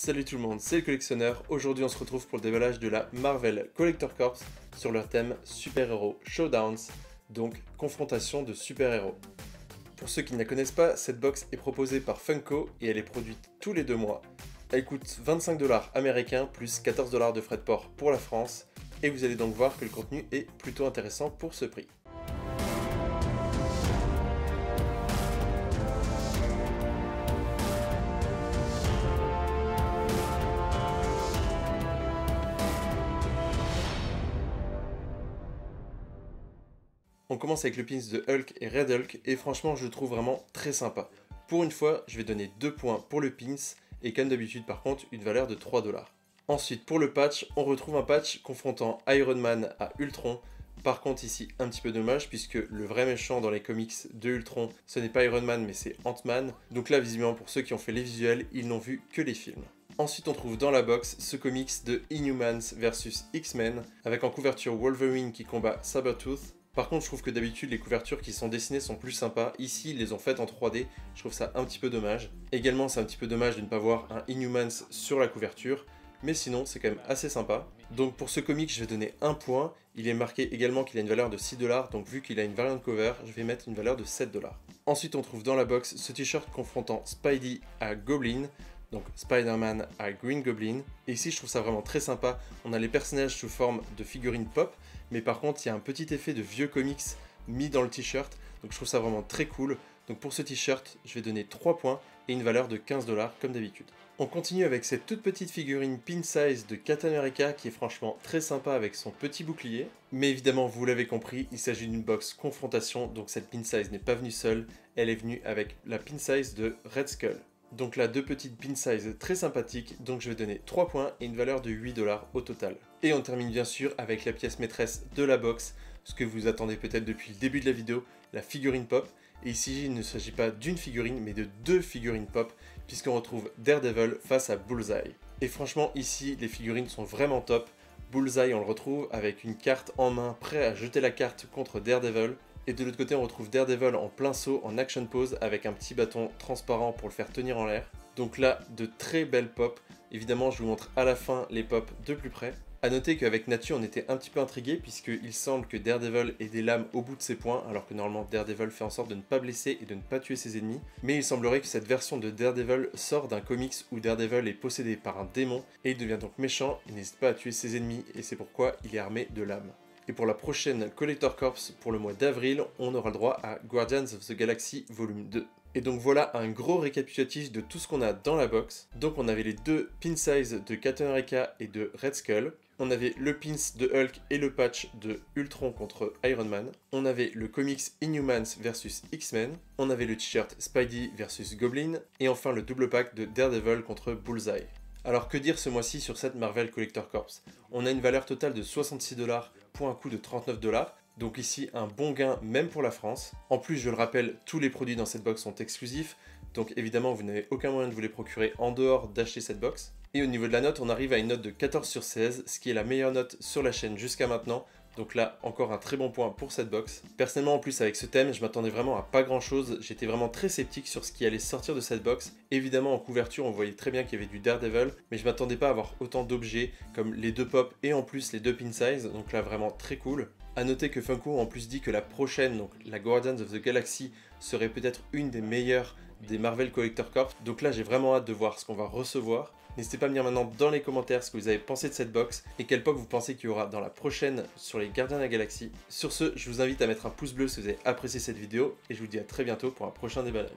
Salut tout le monde, c'est le collectionneur. Aujourd'hui on se retrouve pour le déballage de la Marvel Collector Corps sur leur thème super-héros Showdowns, donc confrontation de super-héros. Pour ceux qui ne la connaissent pas, cette box est proposée par Funko et elle est produite tous les 2 mois. Elle coûte 25$ américains plus 14$ de frais de port pour la France et vous allez donc voir que le contenu est plutôt intéressant pour ce prix. On commence avec le pins de Hulk et Red Hulk et franchement je le trouve vraiment très sympa. Pour une fois, je vais donner 2 points pour le pins et comme d'habitude par contre une valeur de 3$. Ensuite pour le patch, on retrouve un patch confrontant Iron Man à Ultron. Par contre ici un petit peu dommage puisque le vrai méchant dans les comics de Ultron ce n'est pas Iron Man mais c'est Ant-Man. Donc là visiblement pour ceux qui ont fait les visuels, ils n'ont vu que les films. Ensuite on trouve dans la box ce comics de Inhumans vs X-Men avec en couverture Wolverine qui combat Sabretooth. Par contre, je trouve que d'habitude, les couvertures qui sont dessinées sont plus sympas. Ici, ils les ont faites en 3D. Je trouve ça un petit peu dommage. Également, c'est un petit peu dommage de ne pas voir un Inhumans sur la couverture. Mais sinon, c'est quand même assez sympa. Donc pour ce comic, je vais donner 1 point. Il est marqué également qu'il a une valeur de 6$. Donc vu qu'il a une variante cover, je vais mettre une valeur de 7$. Ensuite, on trouve dans la box ce t-shirt confrontant Spidey à Goblin. Donc Spider-Man à Green Goblin. Et ici je trouve ça vraiment très sympa, on a les personnages sous forme de figurines pop, mais par contre il y a un petit effet de vieux comics mis dans le t-shirt, donc je trouve ça vraiment très cool. Donc pour ce t-shirt, je vais donner 3 points et une valeur de 15$ comme d'habitude. On continue avec cette toute petite figurine pin size de Captain America qui est franchement très sympa avec son petit bouclier. Mais évidemment, vous l'avez compris, il s'agit d'une box confrontation, donc cette pin size n'est pas venue seule, elle est venue avec la pin size de Red Skull. Donc là, 2 petites pin size très sympathiques, donc je vais donner 3 points et une valeur de 8$ au total. Et on termine bien sûr avec la pièce maîtresse de la box, ce que vous attendez peut-être depuis le début de la vidéo, la figurine pop. Et ici, il ne s'agit pas d'une figurine, mais de 2 figurines pop, puisqu'on retrouve Daredevil face à Bullseye. Et franchement, ici, les figurines sont vraiment top. Bullseye, on le retrouve avec une carte en main, prêt à jeter la carte contre Daredevil. Et de l'autre côté, on retrouve Daredevil en plein saut, en action pose, avec un petit bâton transparent pour le faire tenir en l'air. Donc là, de très belles pop. Évidemment, je vous montre à la fin les pop de plus près. A noter qu'avec Nature, on était un petit peu intrigué, puisqu'il semble que Daredevil ait des lames au bout de ses poings, alors que normalement Daredevil fait en sorte de ne pas blesser et de ne pas tuer ses ennemis. Mais il semblerait que cette version de Daredevil sort d'un comics où Daredevil est possédé par un démon, et il devient donc méchant, et n'hésite pas à tuer ses ennemis, et c'est pourquoi il est armé de lames. Et pour la prochaine Collector Corps pour le mois d'avril, on aura le droit à Guardians of the Galaxy Volume 2. Et donc voilà un gros récapitulatif de tout ce qu'on a dans la box. Donc on avait les 2 pin size de Captain America et de Red Skull. On avait le pins de Hulk et le patch de Ultron contre Iron Man. On avait le comics Inhumans vs X-Men. On avait le t-shirt Spidey vs Goblin. Et enfin le double pack de Daredevil contre Bullseye. Alors que dire ce mois-ci sur cette Marvel Collector Corps? On a une valeur totale de 66$ pour un coût de 39$, donc ici un bon gain même pour la France. En plus, je le rappelle, tous les produits dans cette box sont exclusifs, donc évidemment vous n'avez aucun moyen de vous les procurer en dehors d'acheter cette box. Et au niveau de la note, on arrive à une note de 14/16, ce qui est la meilleure note sur la chaîne jusqu'à maintenant. Donc là, encore un très bon point pour cette box. Personnellement, en plus, avec ce thème, je m'attendais vraiment à pas grand chose. J'étais vraiment très sceptique sur ce qui allait sortir de cette box. Évidemment, en couverture, on voyait très bien qu'il y avait du Daredevil, mais je m'attendais pas à avoir autant d'objets, comme les 2 pop et en plus les 2 pin size. Donc là, vraiment très cool. A noter que Funko a en plus dit que la prochaine, donc la Guardians of the Galaxy, serait peut-être une des meilleures des Marvel Collector Corps. Donc là, j'ai vraiment hâte de voir ce qu'on va recevoir. N'hésitez pas à me dire maintenant dans les commentaires ce que vous avez pensé de cette box et quel pop vous pensez qu'il y aura dans la prochaine sur les Gardiens de la Galaxie. Sur ce, je vous invite à mettre un pouce bleu si vous avez apprécié cette vidéo et je vous dis à très bientôt pour un prochain déballage.